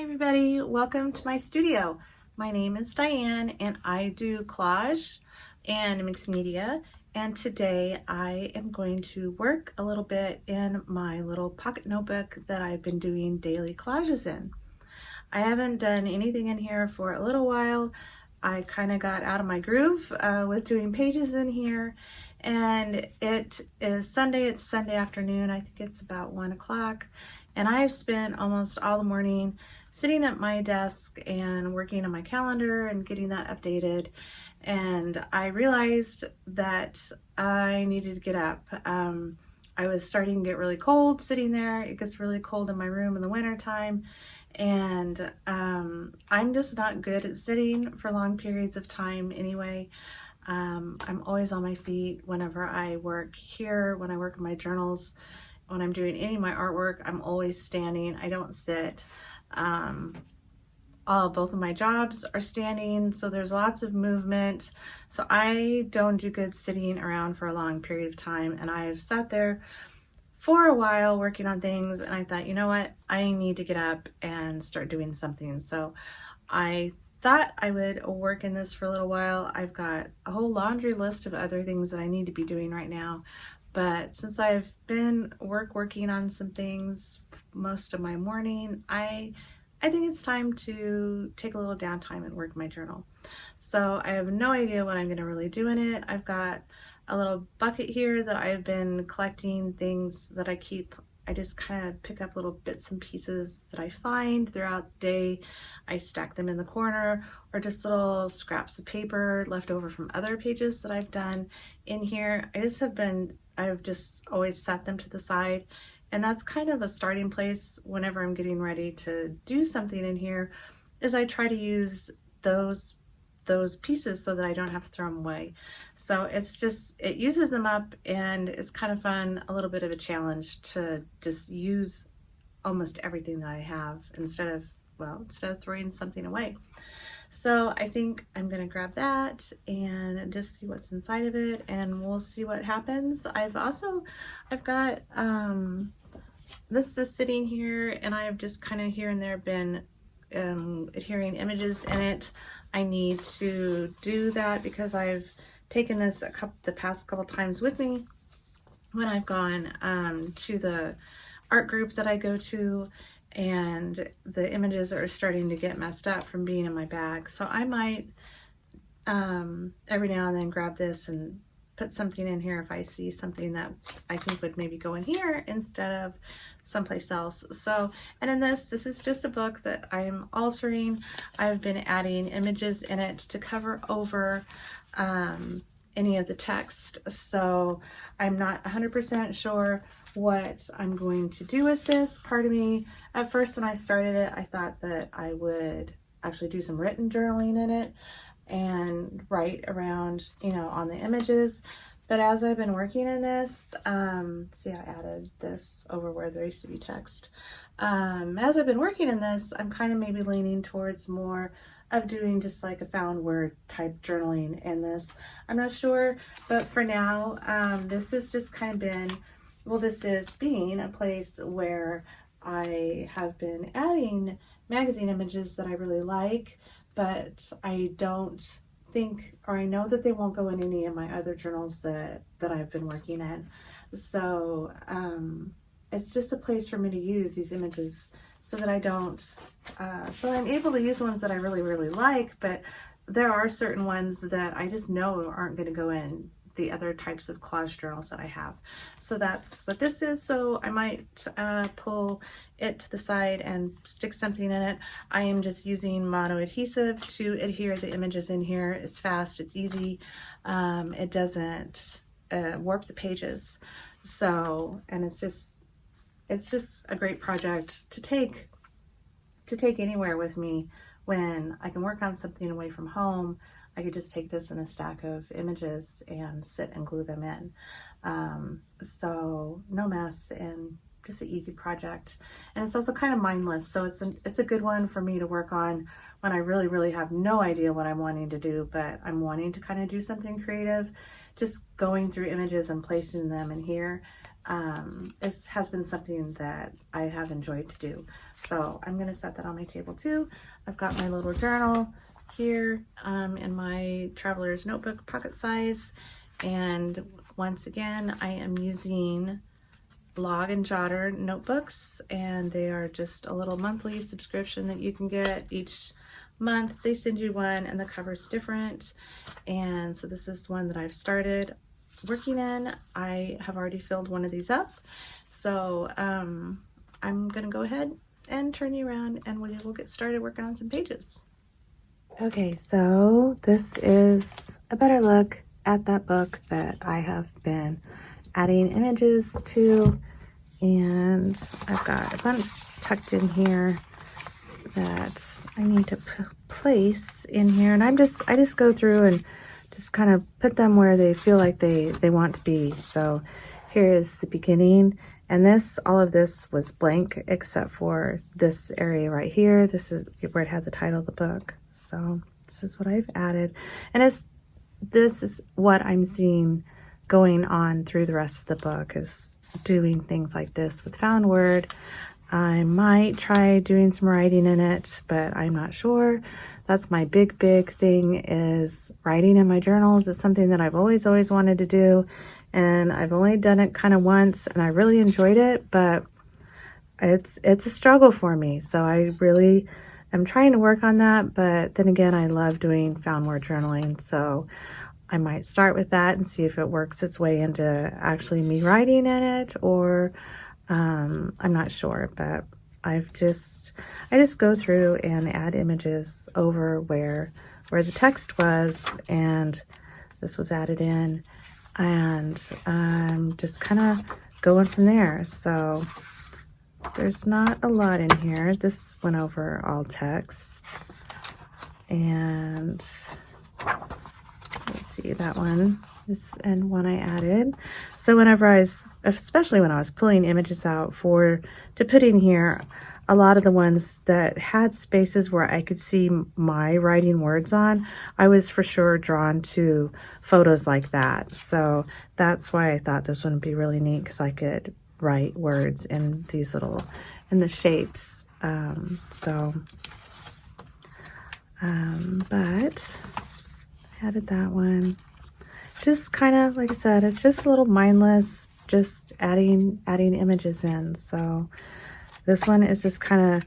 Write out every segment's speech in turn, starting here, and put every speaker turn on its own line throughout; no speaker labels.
everybody, welcome to my studio. My name is Diane and I do collage and mixed media, and today I am going to work a little bit in my little pocket notebook that I've been doing daily collages in. I haven't done anything in here for a little while. I kind of got out of my groove with doing pages in here, and it is Sunday. It's Sunday afternoon. I think it's about 1 o'clock, and I've spent almost all the morning sitting at my desk and working on my calendar and getting that updated. And I realized that I needed to get up. I was starting to get really cold sitting there. It gets really cold in my room in the winter time. And I'm just not good at sitting for long periods of time anyway. I'm always on my feet whenever I work here, when I work in my journals, when I'm doing any of my artwork, I'm always standing. I don't sit. Both of my jobs are standing, so there's lots of movement. So I don't do good sitting around for a long period of time. And I've sat there for a while working on things, and I thought, you know what, I need to get up and start doing something. So I thought I would work in this for a little while. I've got a whole laundry list of other things that I need to be doing right now. But since I've been working on some things most of my morning, I think it's time to take a little downtime and work my journal. So I have no idea what I'm going to really do in it. I've got a little bucket here that I've been collecting things that I keep. I just kind of pick up little bits and pieces that I find throughout the day. I stack them in the corner, or just little scraps of paper left over from other pages that I've done in here. I've just always set them to the side, and that's kind of a starting place whenever I'm getting ready to do something in here, is I try to use those pieces so that I don't have to throw them away. So it uses them up, and it's kind of fun, a little bit of a challenge to just use almost everything that I have instead of throwing something away. So I think I'm gonna grab that and just see what's inside of it, and we'll see what happens. I've got this is sitting here, and I've just kind of here and there been adhering images in it. I need to do that because I've taken this the past couple times with me when I've gone to the art group that I go to, and the images are starting to get messed up from being in my bag. So I might every now and then grab this and put something in here if I see something that I think would maybe go in here instead of someplace else. So, and in this is just a book that I'm altering. I've been adding images in it to cover over any of the text. So I'm not 100% sure what I'm going to do with this. Part of me, at first when I started it, I thought that I would actually do some written journaling in it and write around, on the images. But as I've been working in this, see, I added this over where there used to be text. As I've been working in this, I'm kind of maybe leaning towards more of doing just like a found word type journaling in this. I'm not sure, but for now, this has just kind of been, this is being a place where I have been adding magazine images that I really like, but I don't think, or I know that they won't go in any of my other journals that I've been working in. So it's just a place for me to use these images so that I don't, so I'm able to use ones that I really, really like, but there are certain ones that I just know aren't going to go in the other types of collage journals that I have. So that's what this is. So I might pull it to the side and stick something in it. I am just using mono adhesive to adhere the images in here. It's fast, it's easy. It doesn't warp the pages. So, and it's just a great project to take anywhere with me when I can work on something away from home. I could just take this in a stack of images and sit and glue them in. So no mess, and just an easy project. And it's also kind of mindless. So it's a good one for me to work on when I really, really have no idea what I'm wanting to do, but I'm wanting to kind of do something creative. Just going through images and placing them in here has been something that I have enjoyed to do. So I'm going to set that on my table too. I've got my little journal here in my traveler's notebook pocket size. And once again, I am using Log and Jotter notebooks, and they are just a little monthly subscription that you can get each month. They send you one and the cover's different. And so this is one that I've started working in. I have already filled one of these up. So I'm gonna go ahead and turn you around and we will get started working on some pages. Okay, so this is a better look at that book that I have been adding images to, and I've got a bunch tucked in here that I need to place in here, and I just go through and just kind of put them where they feel like they want to be. So here's the beginning, and all of this was blank except for this area right here. This is where it had the title of the book. So this is what I've added, and this is what I'm seeing going on through the rest of the book, is doing things like this with found word. I might try doing some writing in it, but I'm not sure. That's my big thing, is writing in my journals. It's something that I've always wanted to do, and I've only done it kind of once, and I really enjoyed it, but it's a struggle for me. So I really am trying to work on that, but then again, I love doing found word journaling, so I might start with that and see if it works its way into actually me writing in it, or I'm not sure. But I just go through and add images over where the text was, and this was added in, and just kind of going from there. So there's not a lot in here. This went over all text, and let's see, that one is and one I added. So whenever especially when I was pulling images out to put in here, a lot of the ones that had spaces where I could see my writing words on, I was for sure drawn to photos like that. So that's why I thought this one would be really neat, because I could write words in in the shapes. But I added that one. Just kind of, like I said, it's just a little mindless, just adding images in. So this one is just kind of,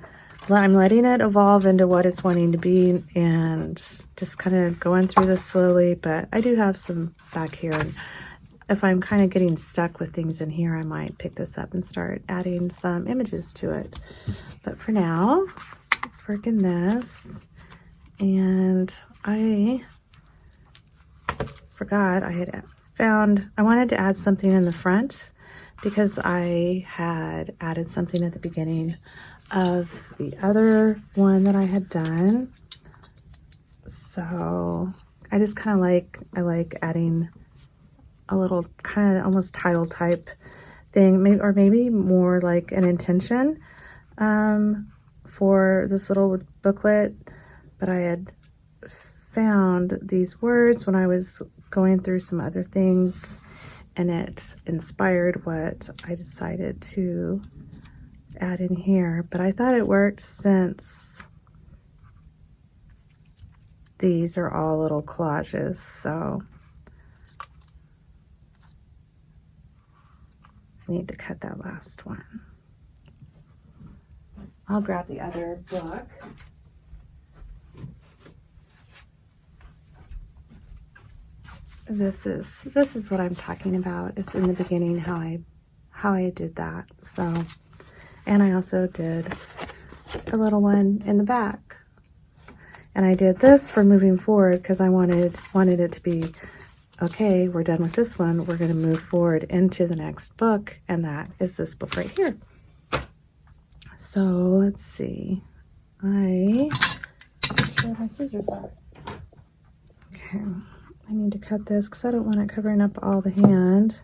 I'm letting it evolve into what it's wanting to be, and just kind of going through this slowly. But I do have some back here, and if I'm kind of getting stuck with things in here, I might pick this up and start adding some images to it. But for now, let's work in this. And I forgot I wanted to add something in the front, because I had added something at the beginning of the other one that I had done. So I just kind of like adding a little kind of almost title type thing, maybe more like an intention for this little booklet. But I had found these words when I was going through some other things, and it inspired what I decided to add in here. But I thought it worked, since these are all little collages. So I need to cut that last one. I'll grab the other book. This is what I'm talking about. It's in the beginning how I did that. So, and I also did a little one in the back, and I did this for moving forward, because I wanted it to be okay. We're done with this one. We're going to move forward into the next book, and that is this book right here. So let's see. Where my scissors are. Okay. I need to cut this because I don't want it covering up all the hand.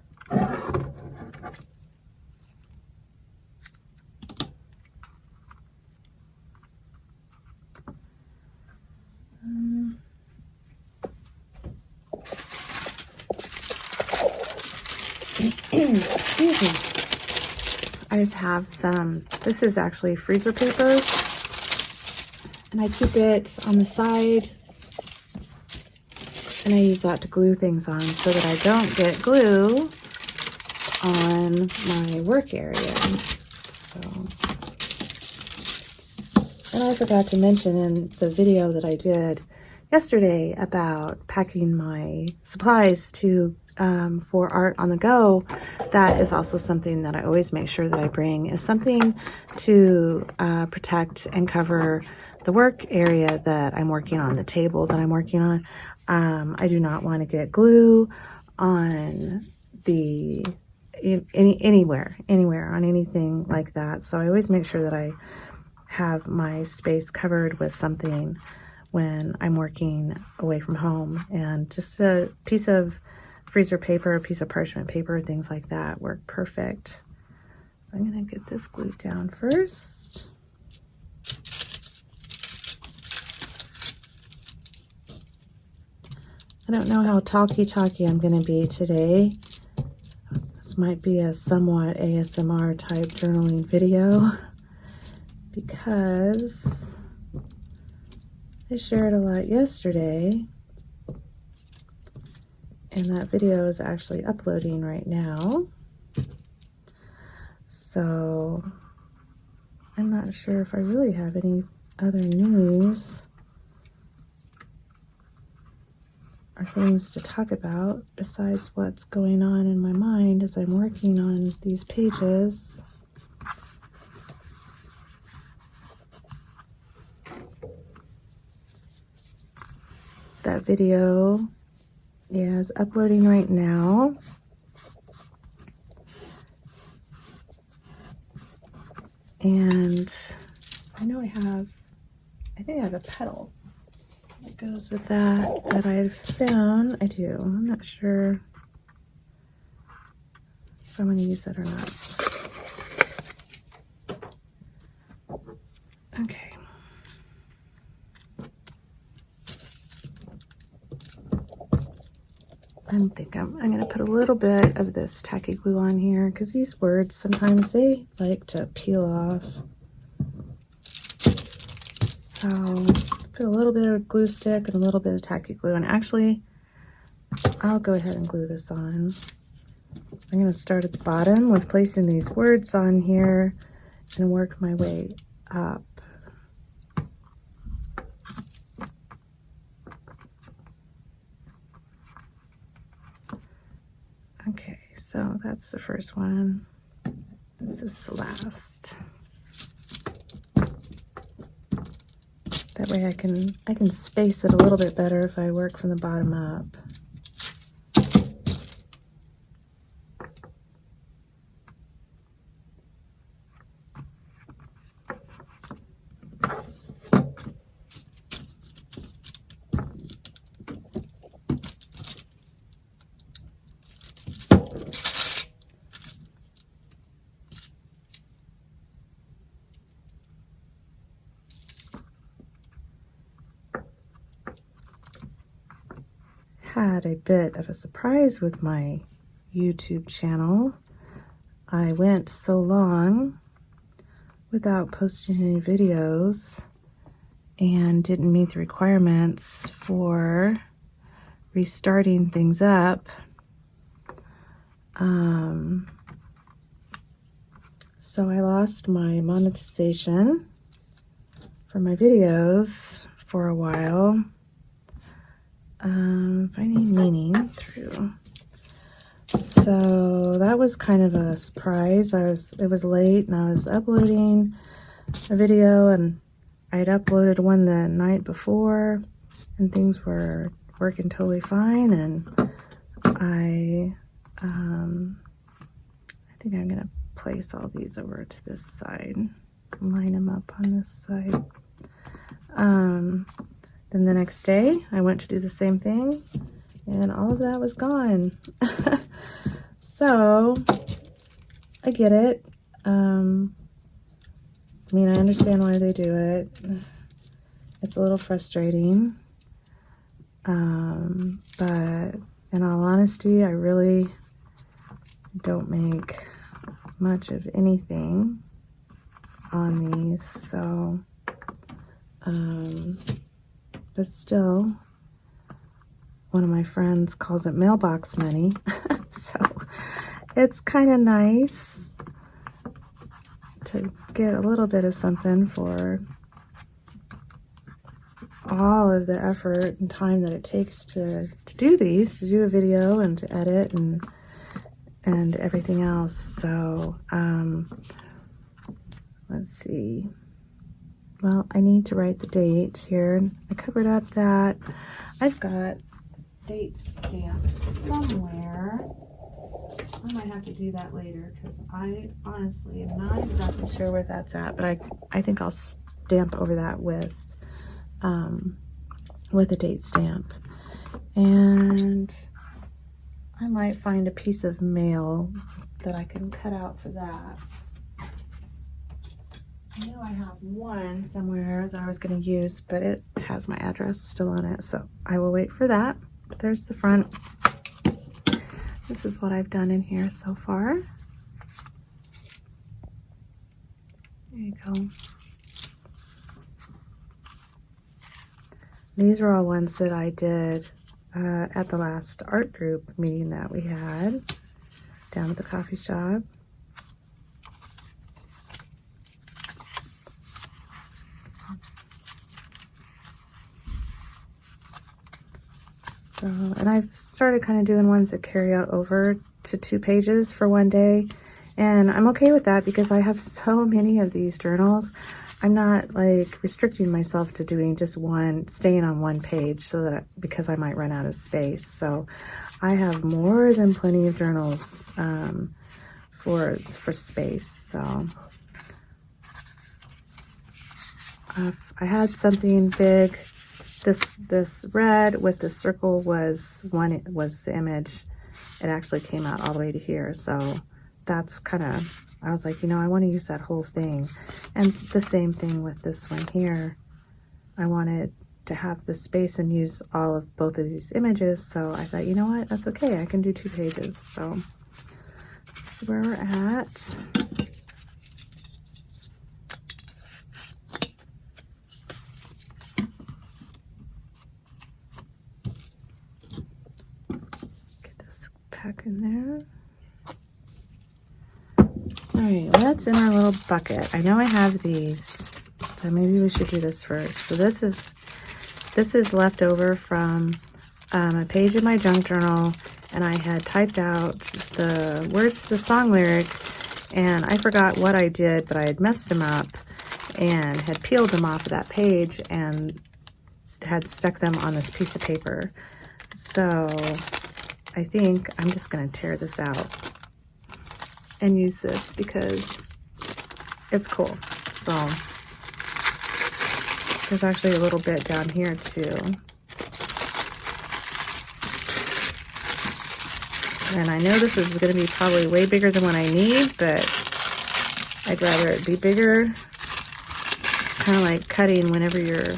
Excuse me. I just have some, this is actually freezer paper, and I keep it on the side, and I use that to glue things on so that I don't get glue on my work area. So, and I forgot to mention in the video that I did yesterday about packing my supplies to for art on the go, that is also something that I always make sure that I bring, is something to protect and cover the work area that I'm working on, the table that I'm working on. I do not want to get glue on the anywhere on anything like that. So I always make sure that I have my space covered with something when I'm working away from home, and just a piece of freezer paper, a piece of parchment paper, things like that work perfect. So I'm going to get this glued down first. I don't know how talky I'm going to be today. This might be a somewhat ASMR type journaling video because I shared a lot yesterday, and that video is actually uploading right now. So I'm not sure if I really have any other news or things to talk about besides what's going on in my mind as I'm working on these pages. That video is uploading right now. And I know I think I have a pedal that goes with that I've found. I do. I'm not sure if I'm going to use that or not. Okay. I think I'm going to put a little bit of this tacky glue on here because these words sometimes they like to peel off. So put a little bit of glue stick and a little bit of tacky glue, and actually I'll go ahead and glue this on. I'm going to start at the bottom with placing these words on here and work my way up. Okay, so that's the first one. This is the last. That way I can space it a little bit better if I work from the bottom up. Had a bit of a surprise with my YouTube channel. I went so long without posting any videos and didn't meet the requirements for restarting things up. So I lost my monetization for my videos for a while. Finding meaning through. So that was kind of a surprise. It was late and I was uploading a video, and I'd uploaded one the night before and things were working totally fine, and I think I'm gonna place all these over to this side, line them up on this side. Then the next day I went to do the same thing and all of that was gone. So I get it. I mean, I understand why they do it. It's a little frustrating. But in all honesty, I really don't make much of anything on these, so but still, one of my friends calls it mailbox money. So it's kind of nice to get a little bit of something for all of the effort and time that it takes to do these, to do a video and to edit and everything else. So let's see. Well, I need to write the date here. I covered up that. I've got date stamps somewhere. I might have to do that later because I honestly am not exactly sure where that's at, but I think I'll stamp over that with a date stamp. And I might find a piece of mail that I can cut out for that. I know I have one somewhere that I was going to use, but it has my address still on it, so I will wait for that. But there's the front. This is what I've done in here so far. There you go. These are all ones that I did at the last art group meeting that we had down at the coffee shop. So, and I've started kind of doing ones that carry out over to 2 pages for one day. And I'm okay with that because I have so many of these journals. I'm not like restricting myself to doing just one, staying on one page so that, because I might run out of space. So I have more than plenty of journals for space. So I had something big. This red with the circle was the image. It actually came out all the way to here. So that's kind of, I was like, you know, I want to use that whole thing. And the same thing with this one here. I wanted to have the space and use all of both of these images. So I thought, you know what, that's okay. I can do 2 pages. So that's where we're at. Get this back in there. All right, well, that's in our little bucket. I know I have these, so maybe we should do this first. So this is left over from a page in my junk journal, and I had typed out the words to the song lyric, and I forgot what I did, but I had messed them up and had peeled them off of that page and had stuck them on this piece of paper. So I think I'm just going to tear this out and use this because it's cool. So there's actually a little bit down here too. And I know this is going to be probably way bigger than what I need, but I'd rather it be bigger. Kind of like cutting whenever you're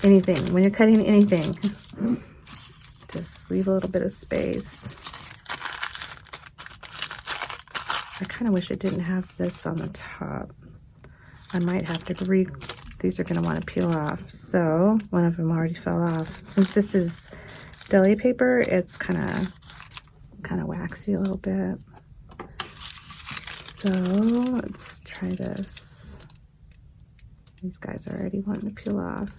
when you're cutting anything. Just leave a little bit of space. I kind of wish it didn't have this on the top. I might have to these are going to want to peel off. So one of them already fell off. Since this is deli paper, it's kind of waxy a little bit. So let's try this. These guys are already wanting to peel off.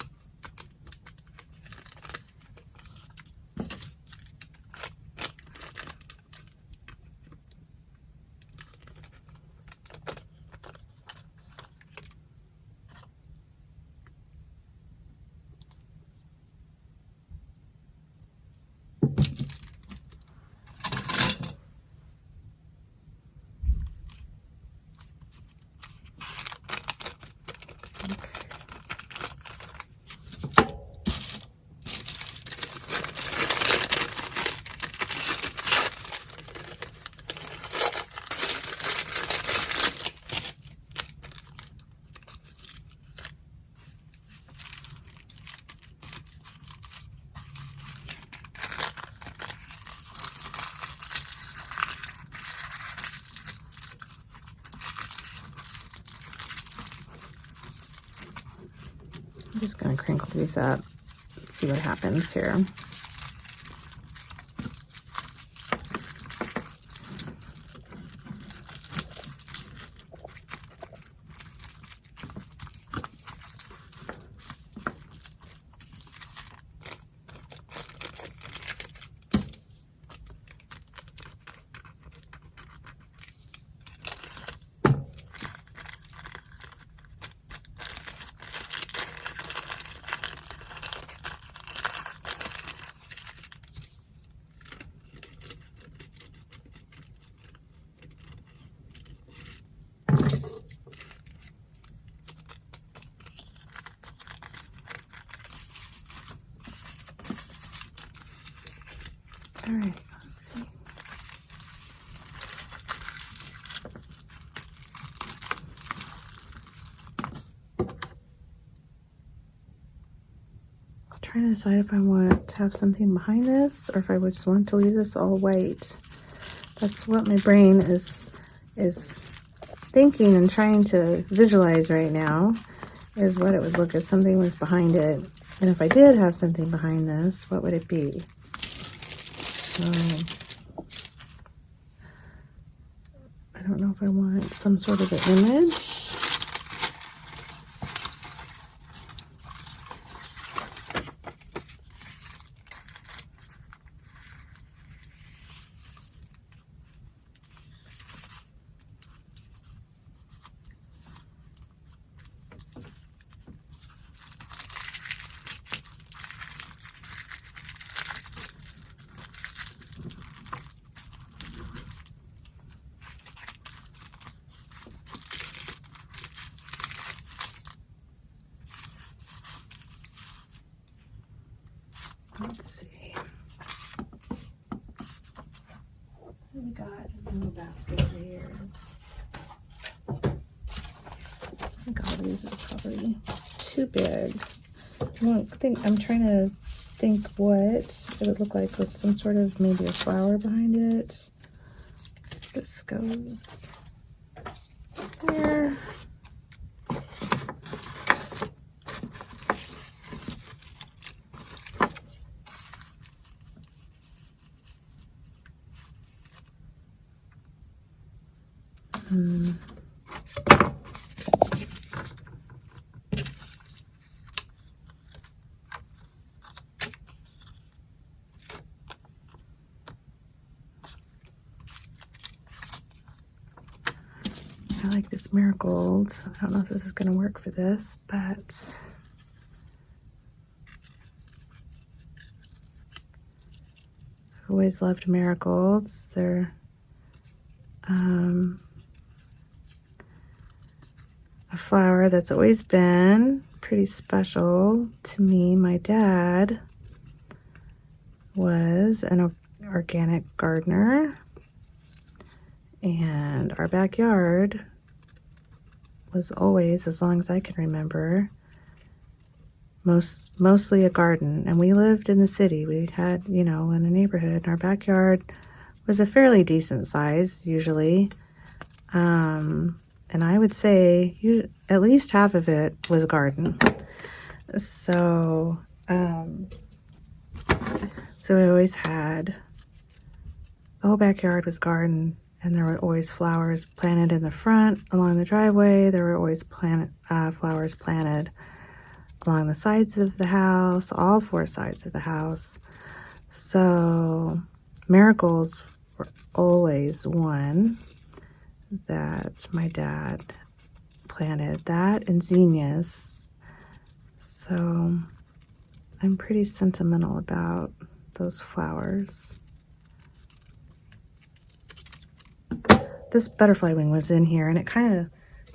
I'm just going to crinkle these up. Let's see what happens here. All right, let's see. I'm trying to decide if I want to have something behind this or if I would just want to leave this all white. That's what my brain is thinking and trying to visualize right now, is what it would look if something was behind it. And if I did have something behind this, what would it be? I don't know if I want some sort of an image. Let's see. We got a little basket here. I think all these are probably too big. I'm trying to think what it would look like with some sort of maybe a flower behind it. This goes there. I like this marigold. I don't know if this is going to work for this, but I've always loved marigolds. They're a flower that's always been pretty special to me. My dad was an organic gardener, and our backyard was always, as long as I can remember, mostly a garden. And we lived in the city. We had, in a neighborhood, and our backyard was a fairly decent size usually. And I would say at least half of it was a garden. So, so we always had, the whole backyard was garden, and there were always flowers planted in the front along the driveway. There were always flowers planted along the sides of the house, all four sides of the house. So marigolds were always one that my dad planted, that and zinnias. So I'm pretty sentimental about those flowers. This butterfly wing was in here and it kind of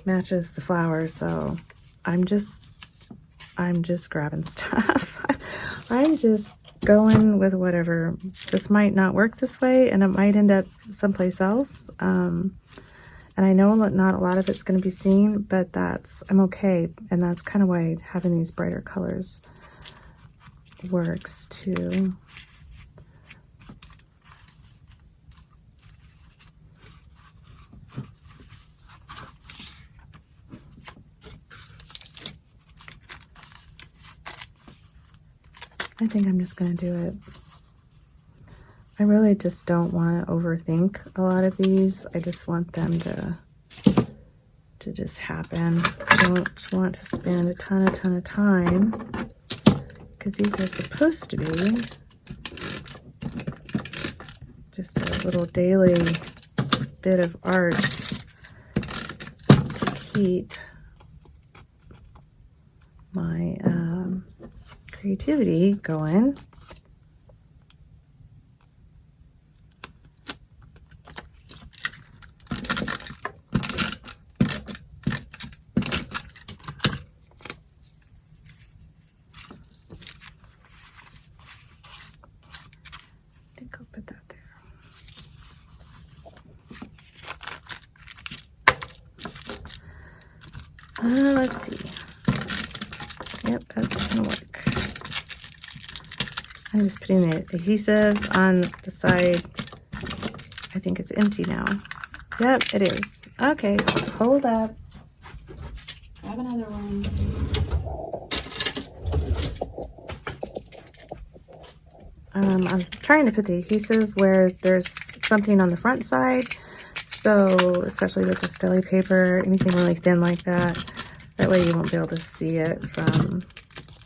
matches the flowers, so I'm just grabbing stuff. I'm just going with whatever. This might not work this way and it might end up someplace else. And I know not a lot of it's going to be seen, but I'm okay. And that's kind of why having these brighter colors works too. I think I'm just going to do it. I really just don't want to overthink a lot of these. I just want them to just happen. I don't want to spend a ton of time, because these are supposed to be just a little daily bit of art to keep my creativity going. I think I'll put that there. Let's see. Yep, that's gonna work. I'm just putting the adhesive on the side. I think it's empty now. Yep, it is. Okay, hold up. Grab another one. I was trying to put the adhesive where there's something on the front side. So, especially with this deli paper, anything really thin like that, that way you won't be able to see it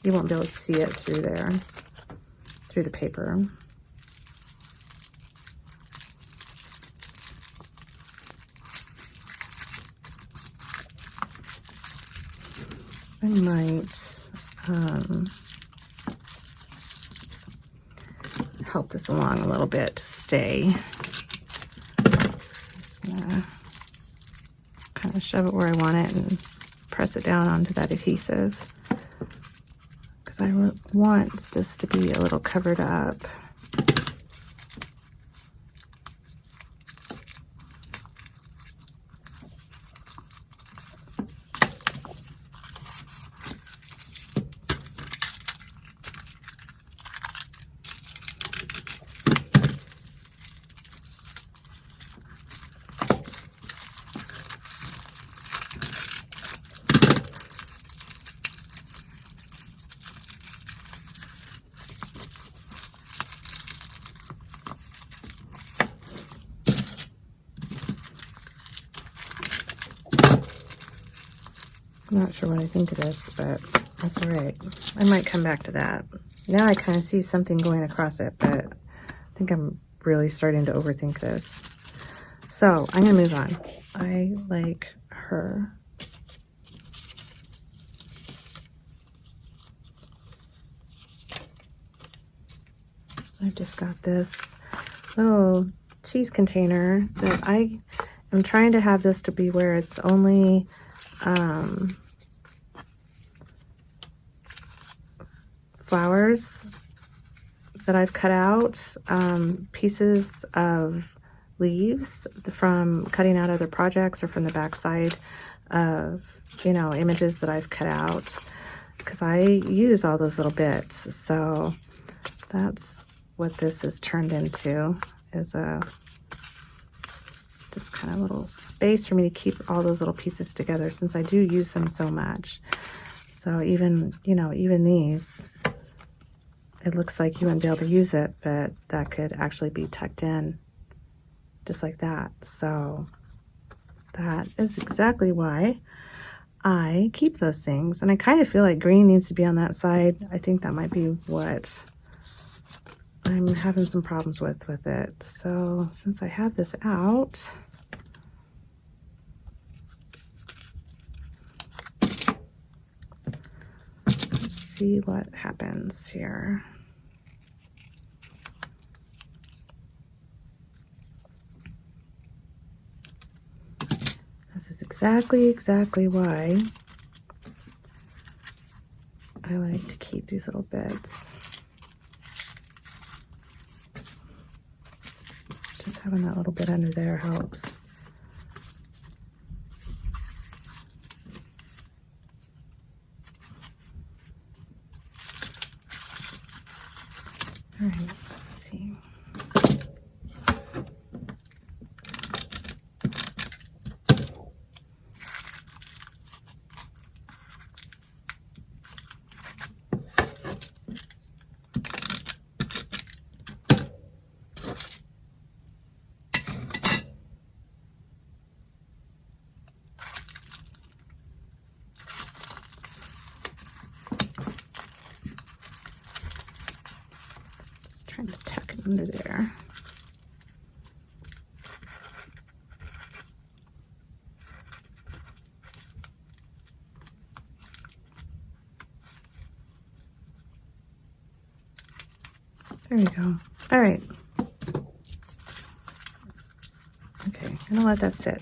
you won't be able to see it through there, through the paper. I might help this along a little bit to stay. Just gonna kind of shove it where I want it and press it down onto that adhesive, because I want this to be a little covered up. I'm not sure what I think of this, but that's all right. I might come back to that. Now I kind of see something going across it, but I think I'm really starting to overthink this. So I'm going to move on. I like her. I've just got this little cheese container that I am trying to have this to be where it's only flowers that I've cut out, pieces of leaves from cutting out other projects or from the backside of, you know, images that I've cut out, because I use all those little bits. So that's what this has turned into, is a just kind of little space for me to keep all those little pieces together, since I do use them so much. So even, you know, even these, it looks like you wouldn't be able to use it, but that could actually be tucked in just like that. So that is exactly why I keep those things. And I kind of feel like green needs to be on that side. I think that might be what I'm having some problems with it. So since I have this out, let's see what happens here. This is exactly why I like to keep these little bits. Just having that little bit under there helps. All right, let's see. under there. There we go. All right. Okay, I'm gonna let that sit.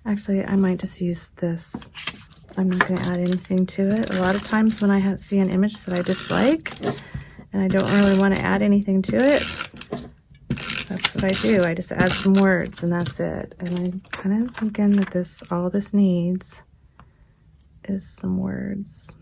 Actually, I might just use this. I'm not going to add anything to it. A lot of times when I see an image that I dislike and I don't really want to add anything to it, that's what I do. I just add some words and that's it. And I'm kind of thinking that all this needs is some words.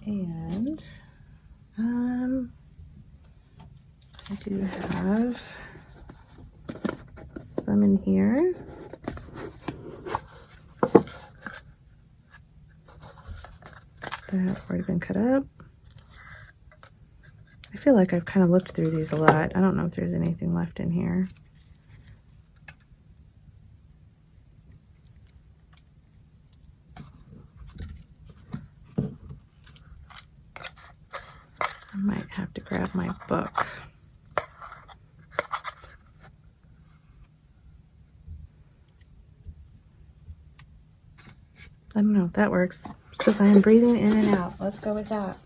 And I do have some in here. That have already been cut up. I feel like I've kind of looked through these a lot. I don't know if there's anything left in here. I might have to grab my book. I don't know if that works. It says I am breathing in and out. Let's go with that.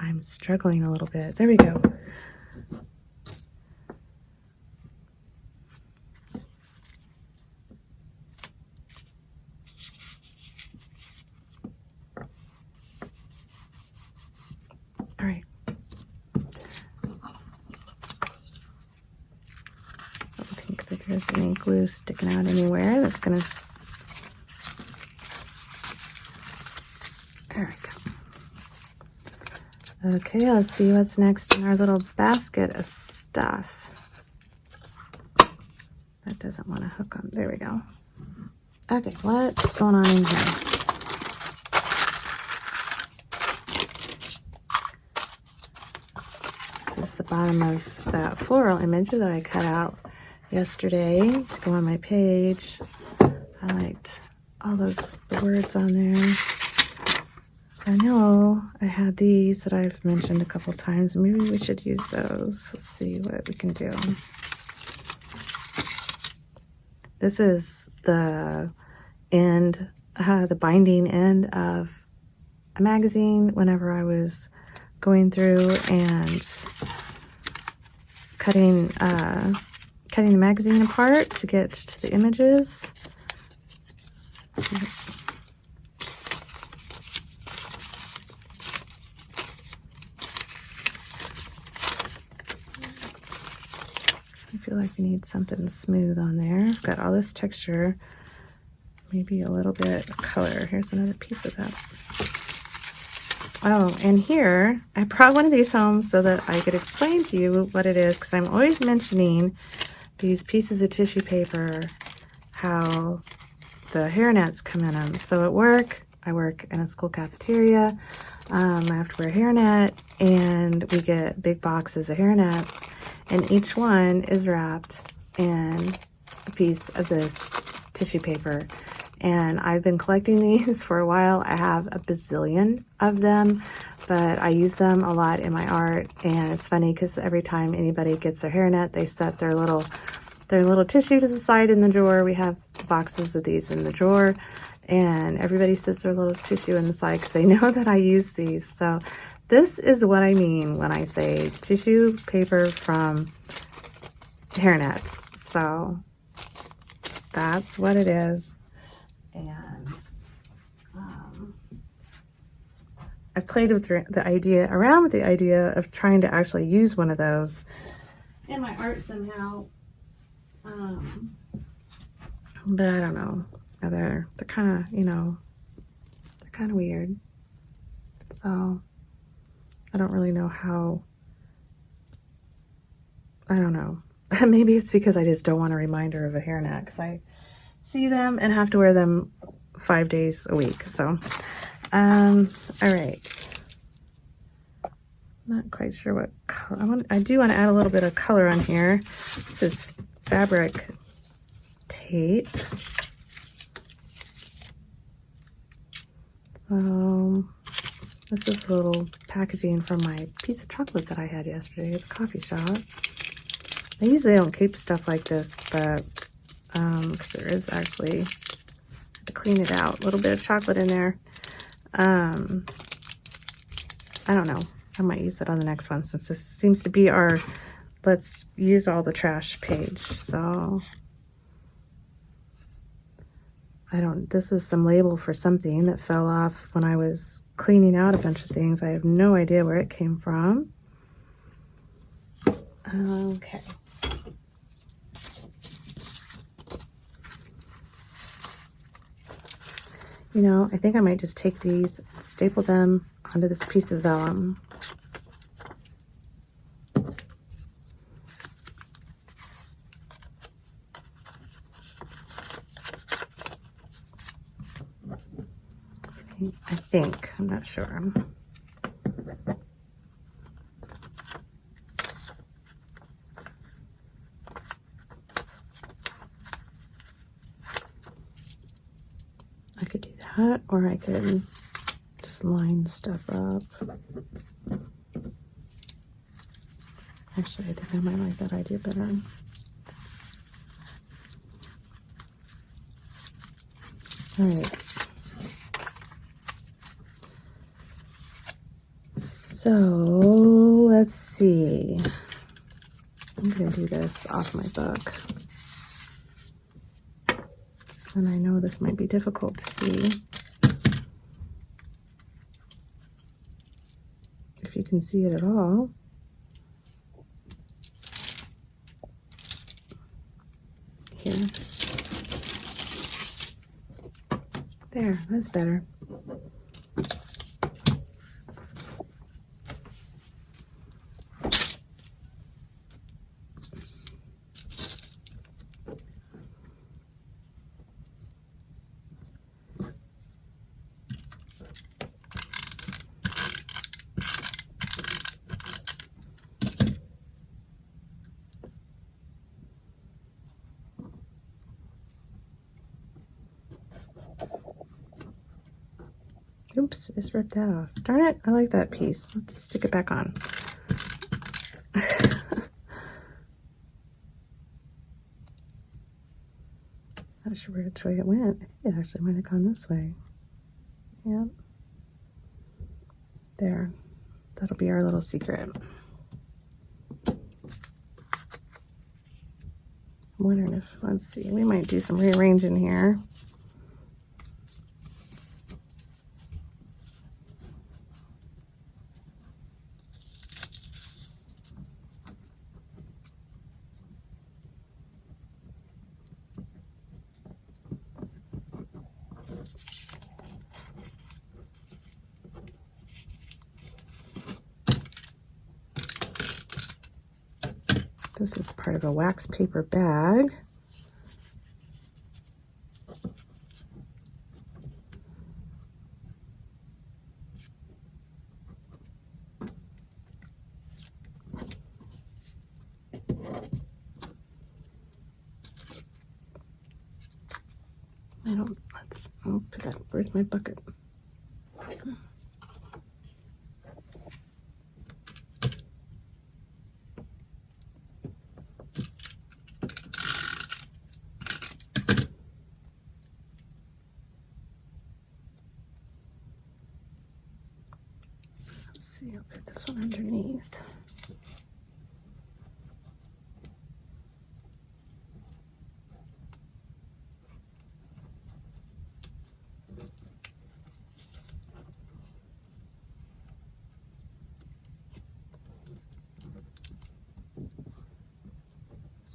I'm struggling a little bit. There we go. All right. I don't think that there's any glue sticking out anywhere. That's going to... There we go. Okay, let's see what's next in our little basket of stuff. That doesn't want to hook on. There we go. Okay, what's going on in here? This is the bottom of that floral image that I cut out yesterday to go on my page. I liked all those words on there. I know I had these that I've mentioned a couple times. Maybe we should use those. Let's see what we can do. This is the end, the binding end of a magazine whenever I was going through and cutting the magazine apart to get to the images. I feel like we need something smooth on there. I've got all this texture, maybe a little bit of color. Here's another piece of that. Oh, and here, I brought one of these home so that I could explain to you what it is, because I'm always mentioning these pieces of tissue paper, how the hairnets come in them. So at work, I work in a school cafeteria. I have to wear a hairnet, and we get big boxes of hairnets. And each one is wrapped in a piece of this tissue paper. And I've been collecting these for a while. I have a bazillion of them, but I use them a lot in my art. And it's funny because every time anybody gets their hairnet, they set their little tissue to the side in the drawer. We have boxes of these in the drawer, and everybody sets their little tissue in the side because they know that I use these. So this is what I mean when I say tissue paper from hairnets. So that's what it is. And I've played with around with the idea of trying to actually use one of those in my art somehow. But I don't know. They're kind of, they're kind of weird. So I don't really know how. I don't know. Maybe it's because I just don't want a reminder of a hairnet, because I see them and have to wear them 5 days a week. So, all right. Not quite sure what color. I do want to add a little bit of color on here. This is fabric tape. This is a little packaging from my piece of chocolate that I had yesterday at the coffee shop. I usually don't keep stuff like this, but because there is actually, to clean it out, a little bit of chocolate in there. I don't know. I might use it on the next one, since this seems to be our let's use all the trash page. So this is some label for something that fell off when I was cleaning out a bunch of things. I have no idea where it came from. Okay. I think I might just take these and staple them onto this piece of vellum. I think, I'm not sure. I could do that, or I could just line stuff up. Actually, I think I might like that idea better. All right. So let's see. I'm going to do this off my book. And I know this might be difficult to see. If you can see it at all. Here. There, that's better. Oops, I just ripped that off. Darn it, I like that piece. Let's stick it back on. Not sure which way it went. I think it actually might have gone this way. Yep. There. That'll be our little secret. I'm wondering if, let's see, we might do some rearranging here. This is part of a wax paper bag. I'll put that, where's my bucket? Let's see, I'll put this one underneath.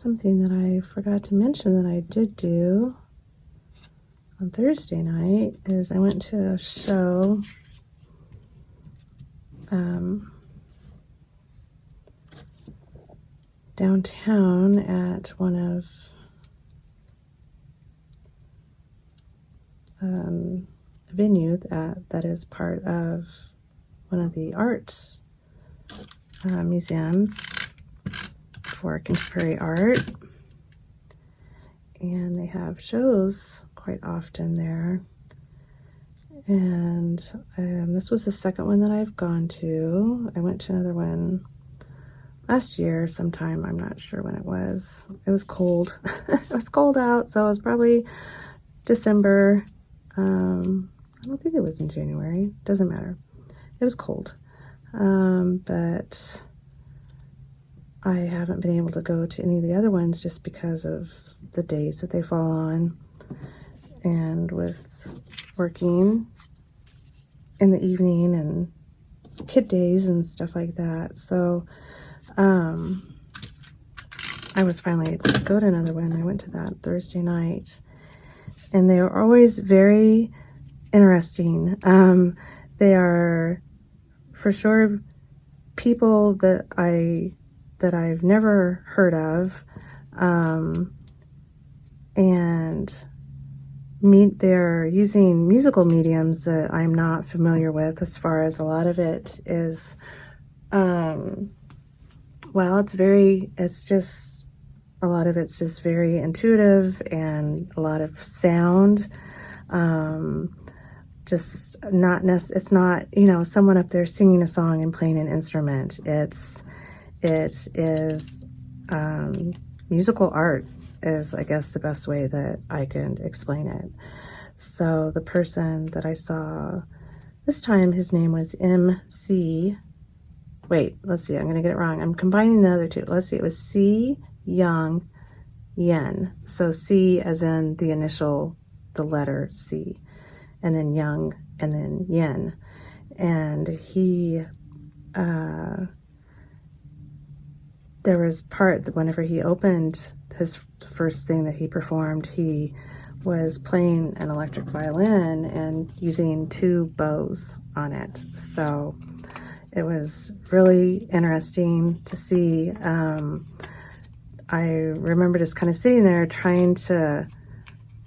something that I forgot to mention that I did do on Thursday night is I went to a show downtown at one of a venue that is part of one of the arts museums for contemporary art, and they have shows quite often there. And this was the second one that I've gone to. I went to another one last year sometime. I'm not sure when it was. It was cold. It was cold out, so it was probably December. I don't think it was in January. Doesn't matter. It was cold. But I haven't been able to go to any of the other ones just because of the days that they fall on, and with working in the evening and kid days and stuff like that. So I was finally able to go to another one. I went to that Thursday night, and they are always very interesting. They are for sure people that I've never heard of, and they're using musical mediums that I'm not familiar with. As far as a lot of it is, a lot of it's just very intuitive and a lot of sound. Just not it's not, someone up there singing a song and playing an instrument. It is musical art is, I guess, the best way that I can explain it. So the person that I saw this time, his name was MC. Wait, let's see, I'm going to get it wrong. I'm combining the other two. Let's see, it was C. Young Yen. So C as in the initial, the letter C, and then Young, and then Yen. And he, there was part that whenever he opened his first thing that he performed, he was playing an electric violin and using two bows on it. So it was really interesting to see. I remember just kind of sitting there trying to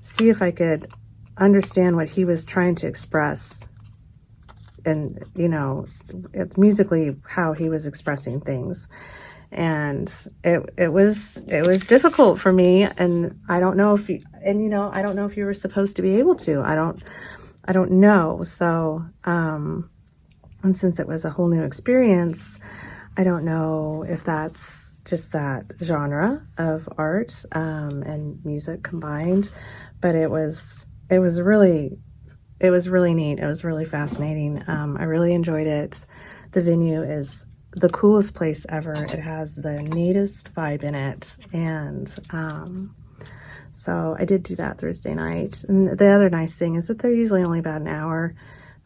see if I could understand what he was trying to express, and it's musically how he was expressing things. And it was difficult for me, and I don't know if I don't know if you were supposed to be able to. I don't know. So and since it was a whole new experience, I don't know if that's just that genre of art and music combined, but it was really neat. It was really fascinating. I really enjoyed it. The venue is the coolest place ever. It has the neatest vibe in it, and so I did do that Thursday night. And the other nice thing is that they're usually only about an hour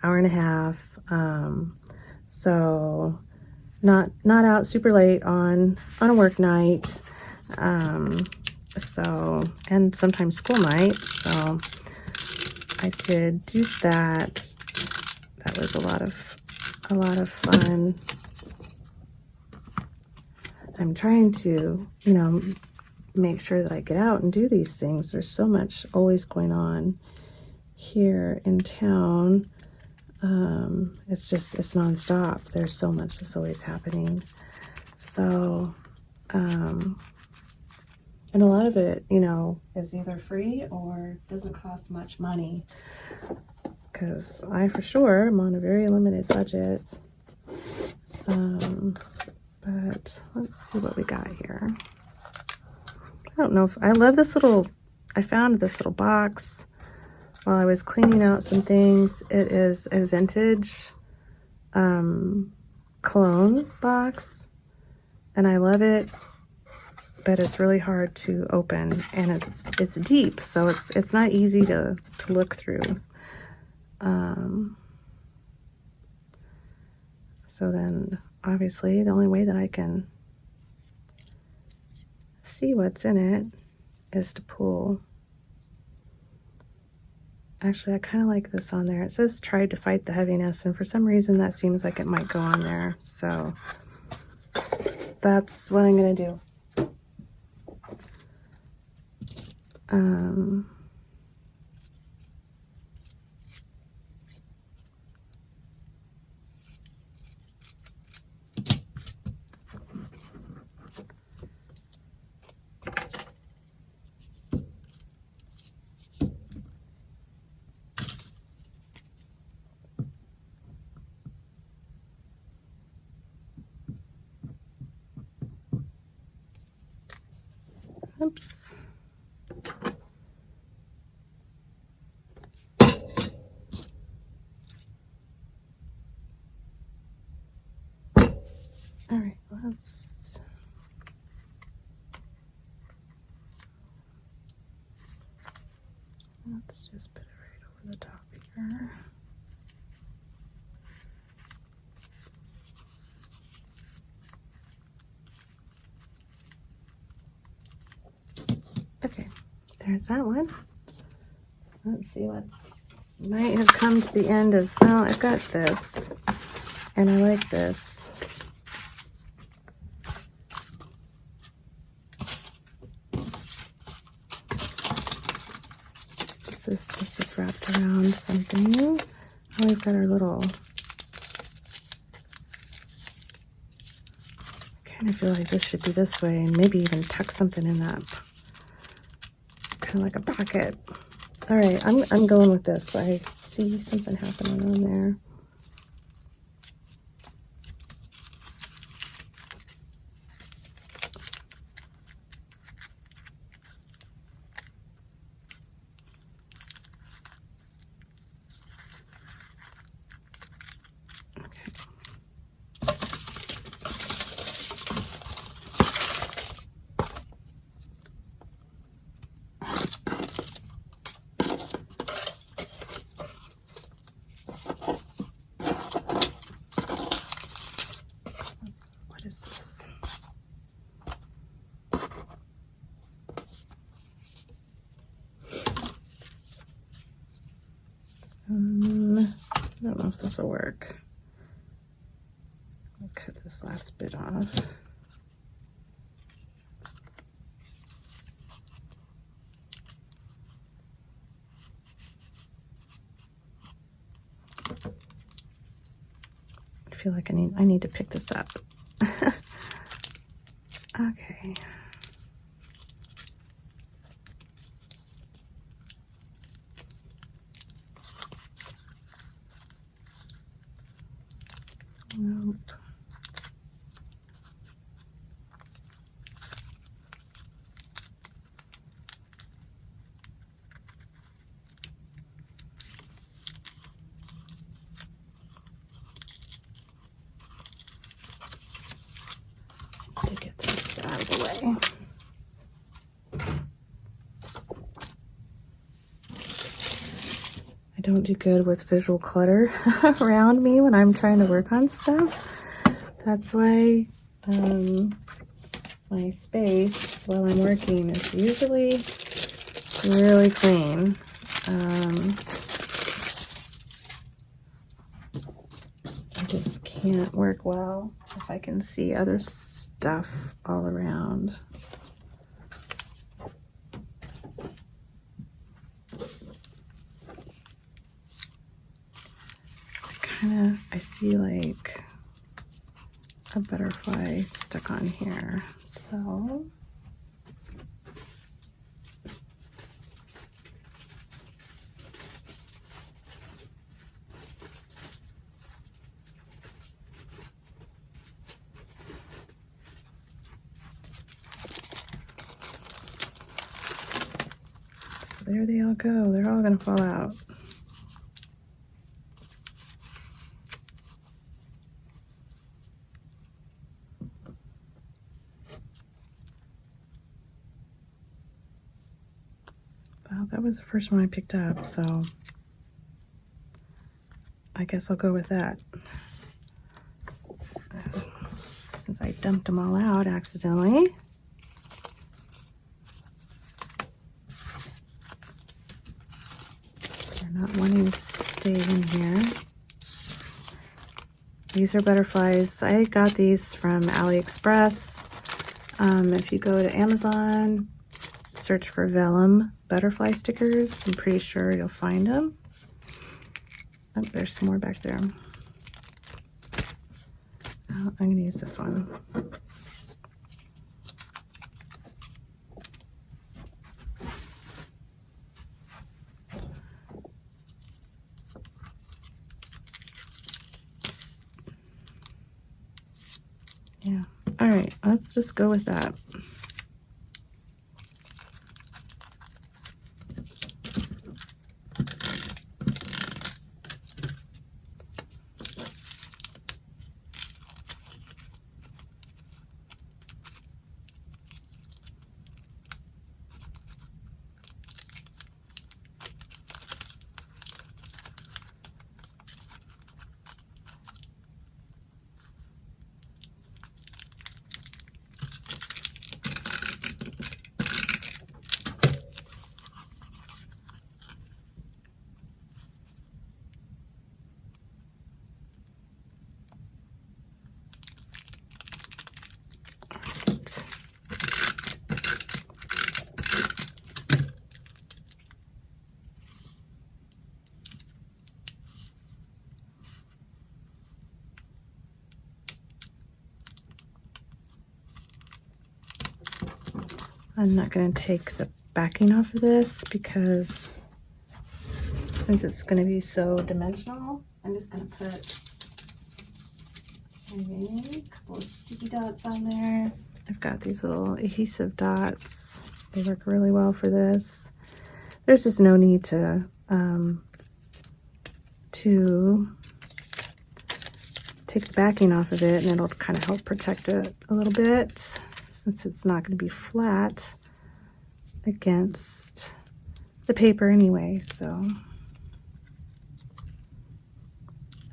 and a half, so not out super late on a work night, so, and sometimes school night. So I did do that. That was a lot of fun. I'm trying to, make sure that I get out and do these things. There's so much always going on here in town. It's nonstop. There's so much that's always happening. So, and a lot of it, is either free or doesn't cost much money, because I for sure am on a very limited budget. But let's see what we got here. I don't know if I love this I found this little box while I was cleaning out some things. It is a vintage cologne box, and I love it, but it's really hard to open, and it's deep, so it's not easy to look through. So then obviously the only way that I can see what's in it is to pull. Actually, I kind of like this on there. It says tried to fight the heaviness, and for some reason that seems like it might go on there. So that's what I'm going to do. Oops. All right, let's just put it right over the top here. Okay, there's that one. Let's see what might have come to the end of, well, I've got this, and I like this. This is just wrapped around something. Oh, we've got our little, I kind of feel like this should be this way, and maybe even tuck something in that, kind of like a pocket. All right, I'm going with this. I see something happening on there. I don't know if this will work. I'll cut this last bit off. I feel like I need to pick this up. Okay. Nope. I need to get this out of the way. I don't do good with visual clutter around me when I'm trying to work on stuff. That's why my space while I'm working is usually really clean. I just can't work well if I can see other stuff all around. I see like a butterfly stuck on here, so there they all go. They're all gonna fall out. Well, that was the first one I picked up, so I guess I'll go with that. Since I dumped them all out accidentally. stay in here. These are butterflies. I got these from AliExpress. If you go to Amazon, search for vellum butterfly stickers. I'm pretty sure you'll find them. Oh, there's some more back there. I'm going to use this one. Yeah. All right, let's just go with that. I'm not going to take the backing off of this because since it's going to be so dimensional, I'm just going to put a couple of sticky dots on there. I've got these little adhesive dots. They work really well for this. There's just no need to take the backing off of it, and it'll kind of help protect it a little bit, since it's not going to be flat against the paper anyway. So,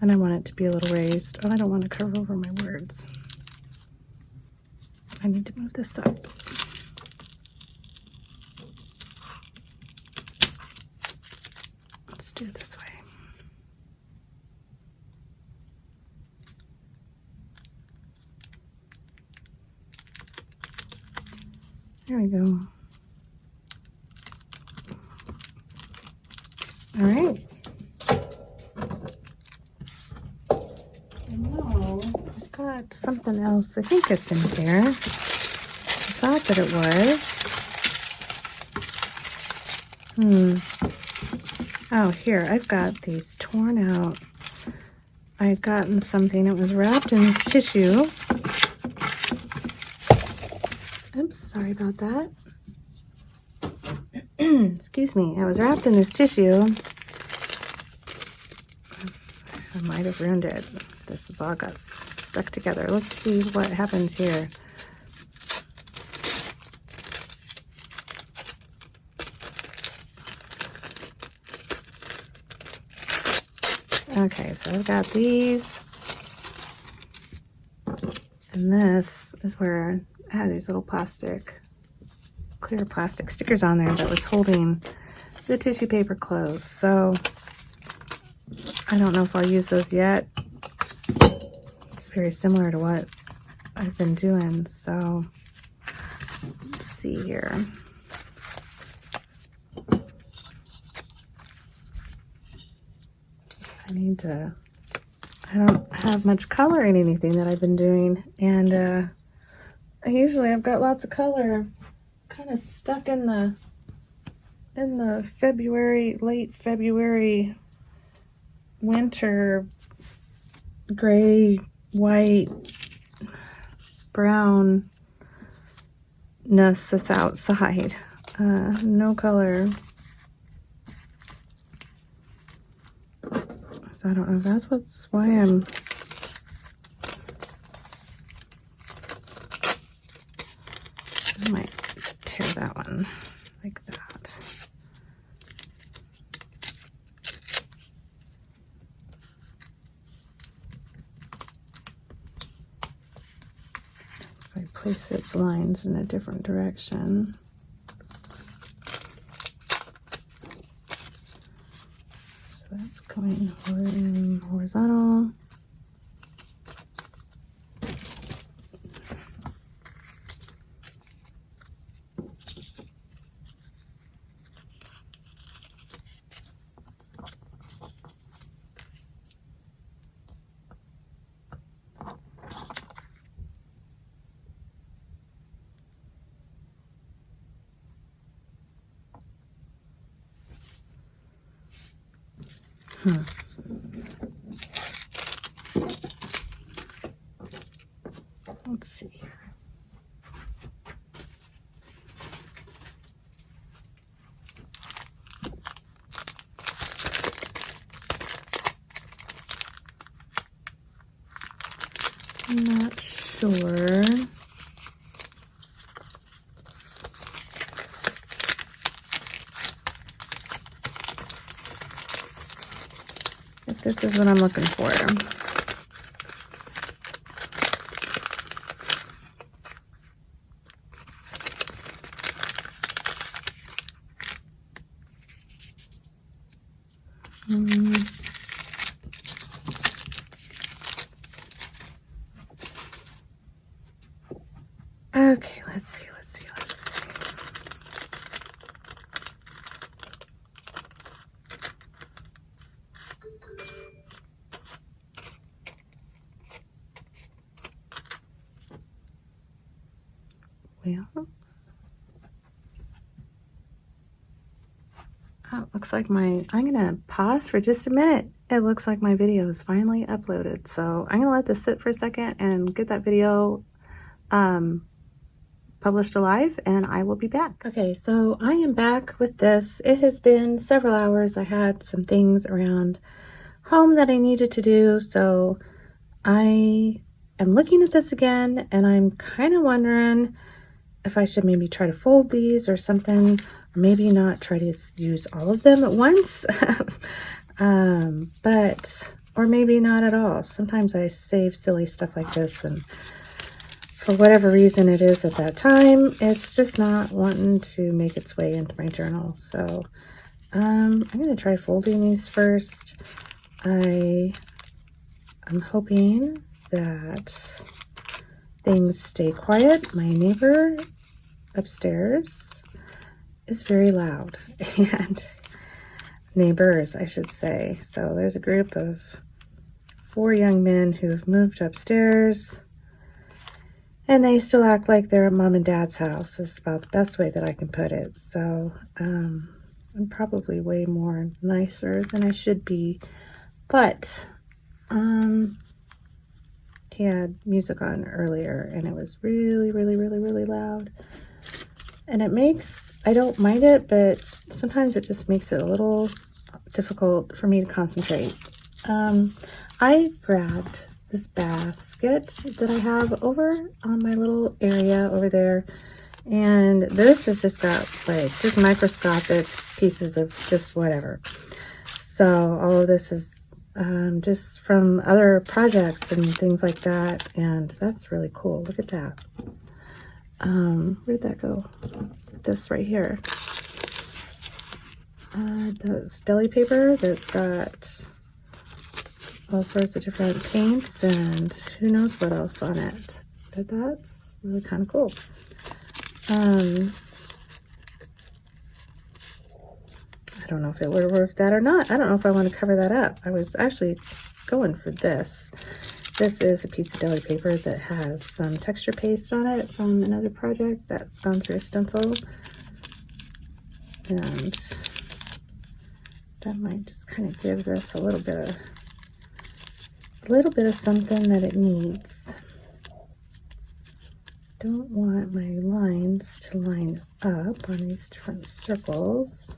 and I want it to be a little raised. Oh, I don't want to cover over my words. I need to move this up. Let's do it this way. There we go. All right. No, I've got something else. I think it's in here. I thought that it was. Oh, here, I've got these torn out. I had gotten something that was wrapped in this tissue. Oops, sorry about that. Excuse me. I was wrapped in this tissue. I might have ruined it. This has all got stuck together. Let's see what happens here. Okay, so I've got these. And this is where I had these little clear plastic stickers on there that was holding the tissue paper closed. So I don't know if I'll use those yet. It's very similar to what I've been doing. So let's see here. I don't have much color in anything that I've been doing, and I've got lots of color kind of stuck in the late February winter gray, white, brownness that's outside. No color. So I don't know if that's why I'm I might tear that one like that. If I place its lines in a different direction. So that's Going horizontal. Let's see here. I'm not sure. If this is what I'm looking for. Okay, let's see. Well, oh, looks like I'm gonna pause for just a minute. It looks like my video is finally uploaded. So I'm gonna let this sit for a second and get that video published alive, and I will be back. Okay, so I am back with this. It has been several hours. I had some things around home that I needed to do, so I am looking at this again, and I'm kind of wondering if I should maybe try to fold these or something, or maybe not try to use all of them at once. Or maybe not at all. Sometimes I save silly stuff like this, and for whatever reason it is at that time, it's just not wanting to make its way into my journal. So I'm going to try folding these first. I'm hoping that things stay quiet. My neighbor upstairs is very loud, and neighbors, I should say. So there's a group of 4 young men who have moved upstairs, and they still act like they're at mom and dad's house. Is about the best way that I can put it. So I'm probably way more nicer than I should be, but he had music on earlier, and it was really, really, really, really loud. And it makes, I don't mind it, but sometimes it just makes it a little difficult for me to concentrate. I grabbed this basket that I have over on my little area over there, and this has just got like just microscopic pieces of just whatever. So all of this is just from other projects and things like that, and that's really cool. Look at that. Where'd that go? This right here. This deli paper that's got all sorts of different paints and who knows what else on it. But that's really kind of cool. I don't know if it would have worked that or not. I don't know if I want to cover that up. I was actually going for this. This is a piece of deli paper that has some texture paste on it from another project that's gone through a stencil. And that might just kind of give this a little bit of something that it needs. Don't want my lines to line up on these different circles.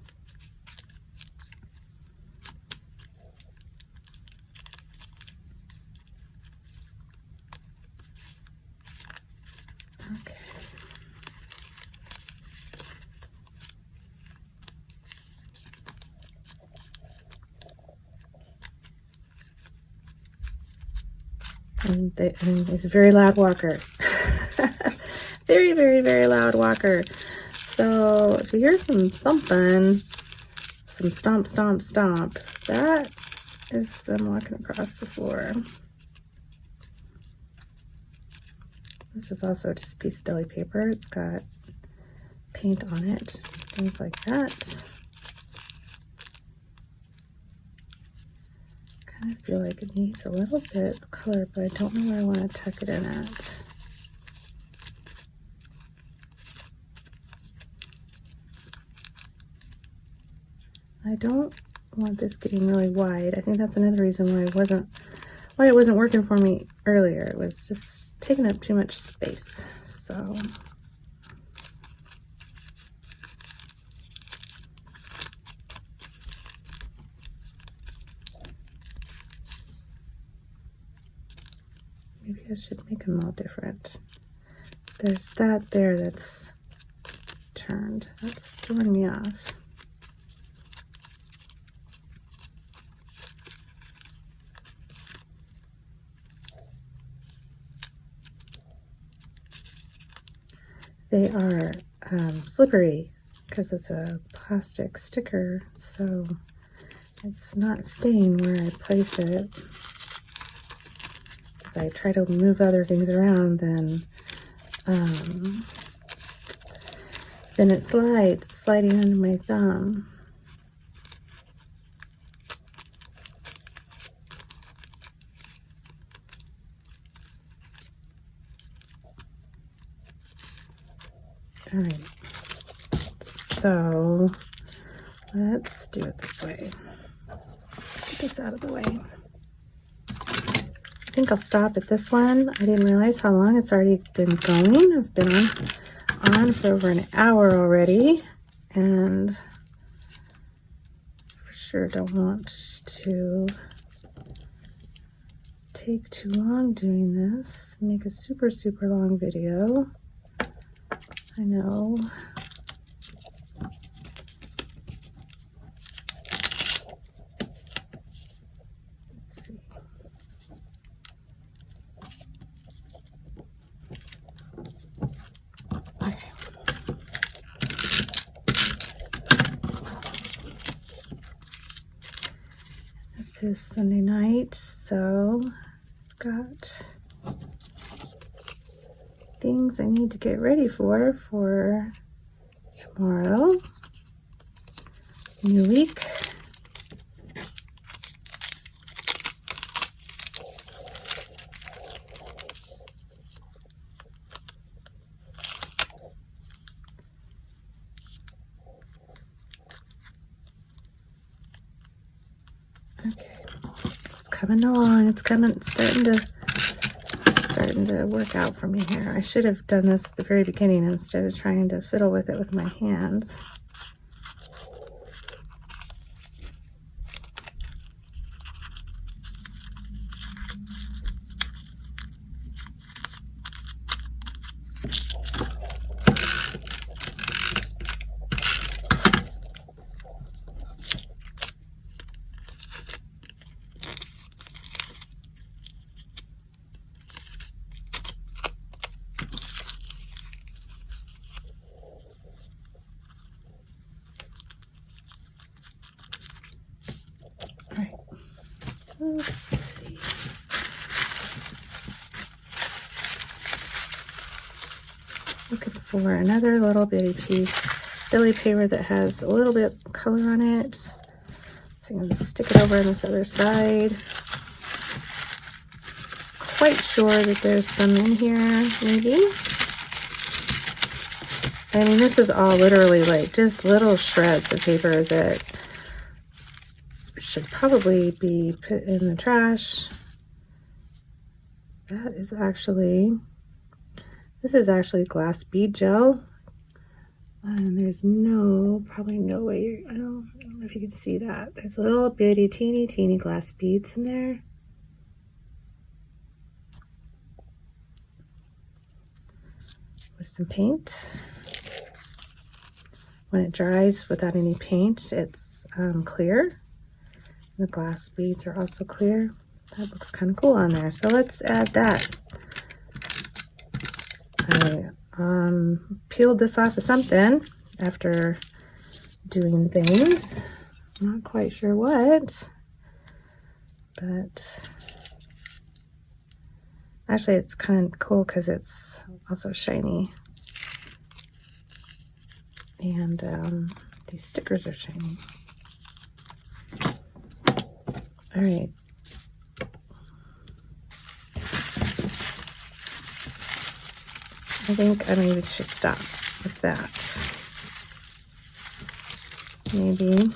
Okay. And he's a very loud walker. Very, very, very loud walker. So if you hear some thumping, some stomp, stomp, stomp, that is them walking across the floor. This is also just a piece of deli paper. It's got paint on it, things like that. I feel like it needs a little bit of color, but I don't know where I want to tuck it in at. I don't want this getting really wide. I think that's another reason why it wasn't working for me earlier. It was just taking up too much space. So maybe I should make them all different. There's that there that's turned. That's throwing me off. They are slippery because it's a plastic sticker, so it's not staying where I place it. As I try to move other things around, then it sliding under my thumb. All right, so let's do it this way. Let's get this out of the way. I think I'll stop at this one. I didn't realize how long it's already been going. I've been on for over an hour already, and for sure don't want to take too long doing this. Make a super long video. I know. Let's see. Okay. This is Sunday night, so I've got things I need to get ready for tomorrow. New week. Okay, it's coming along. It's starting to work out for me here. I should have done this at the very beginning instead of trying to fiddle with it with my hands. Let's see. Looking for another little bitty piece deli paper that has a little bit of color on it. So I'm going to stick it over on this other side. Quite sure that there's some in here, maybe. I mean, this is all literally like just little shreds of paper that should probably be put in the trash. This is actually glass bead gel. And there's probably no way, I don't know if you can see that. There's little bitty teeny glass beads in there. With some paint. When it dries without any paint, it's clear. The glass beads are also clear. That looks kind of cool on there. So let's add that. I peeled this off of something after doing things. I'm not quite sure what. but actually it's kind of cool because it's also shiny. And these stickers are shiny. All right. I think I maybe should stop with that. Maybe.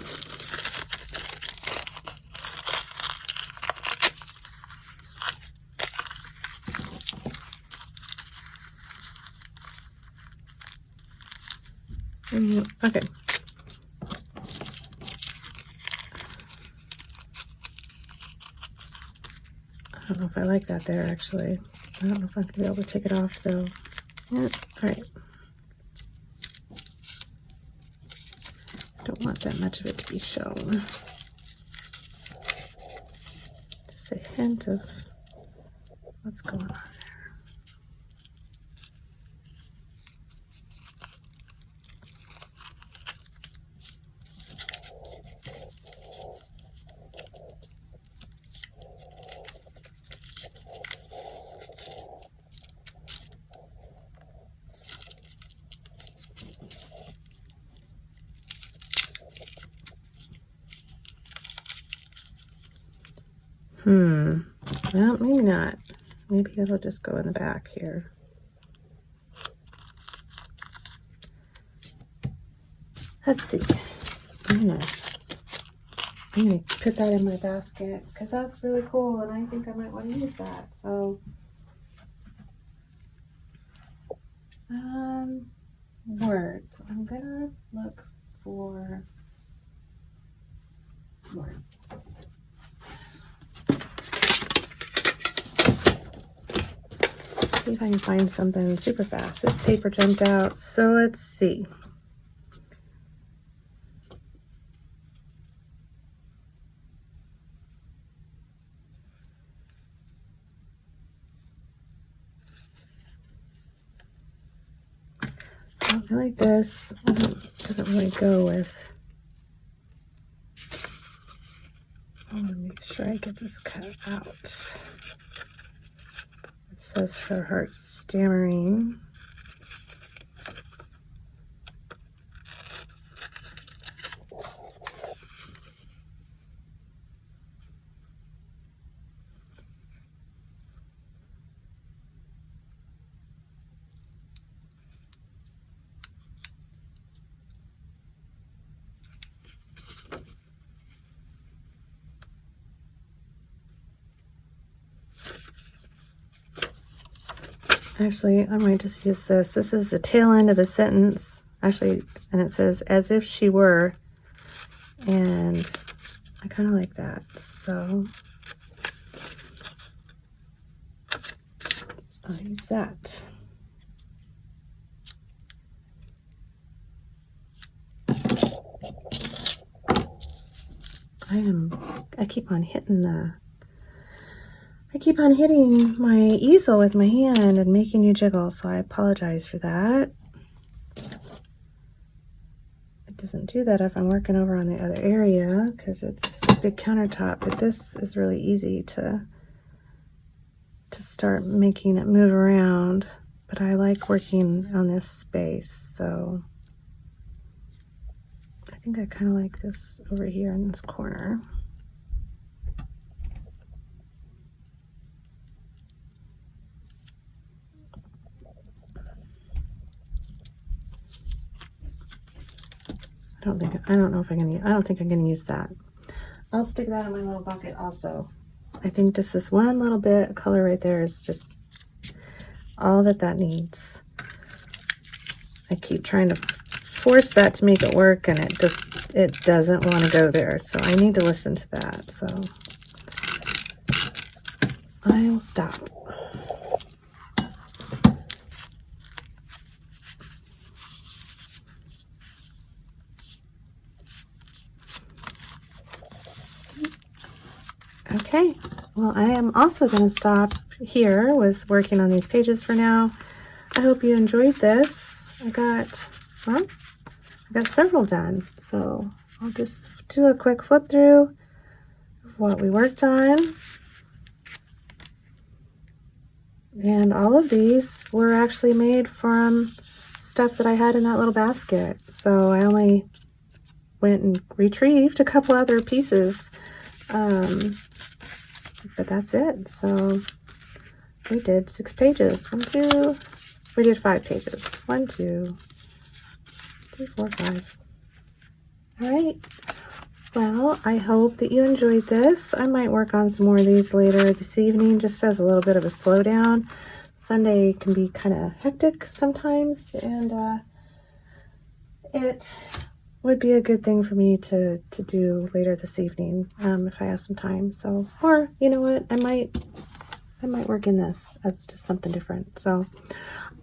Okay. I don't know if I like that there, actually. I don't know if I'm going to be able to take it off, though. Yeah, all right. Don't want that much of it to be shown. Just a hint of what's going on there. Well, maybe not. Maybe it'll just go in the back here. Let's see. I'm gonna put that in my basket because that's really cool, and I think I might want to use that. So, words. I'm gonna look for words. See if I can find something super fast. This paper jumped out, so let's see. I feel like this doesn't really go with. I want to make sure I get this cut out. It says for her stammering. Actually, I might just use this. This is the tail end of a sentence. Actually, and it says, as if she were. And I kind of like that. So I'll use that. I keep on hitting my easel with my hand and making you jiggle, so I apologize for that. It doesn't do that if I'm working over on the other area because it's a big countertop, but this is really easy to start making it move around. But I like working on this space, so I think I kind of like this over here in this corner. I don't think I'm gonna use that. I'll stick that in my little bucket also. I think just this one little bit of color right there is just all that needs. I keep trying to force that to make it work, and it doesn't want to go there. So I need to listen to that. So I'll stop. Okay, well, I am also going to stop here with working on these pages for now. I hope you enjoyed this. I got several done, so I'll just do a quick flip through, what we worked on. And all of these were actually made from stuff that I had in that little basket. So I only went and retrieved a couple other pieces. But that's it. So we did 6 pages. 1, 2, we did 5 pages. 1, 2, 3, 4, 5. All right. Well, I hope that you enjoyed this. I might work on some more of these later this evening, just as a little bit of a slowdown. Sunday can be kind of hectic sometimes, and it would be a good thing for me to do later this evening if I have some time. So, or you know what, I might work in this as just something different. So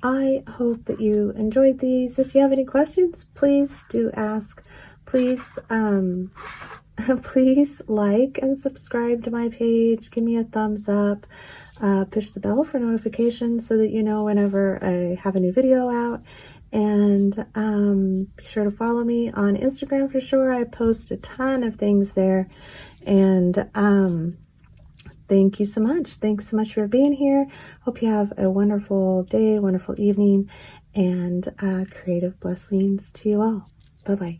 I hope that you enjoyed these. If you have any questions, please do ask. Please please like and subscribe to my page. Give me a thumbs up. Push the bell for notifications so that you know whenever I have a new video out. And be sure to follow me on Instagram for sure. I post a ton of things there. And thank you so much. Thanks so much for being here. Hope you have a wonderful day, wonderful evening, and creative blessings to you all. Bye-bye.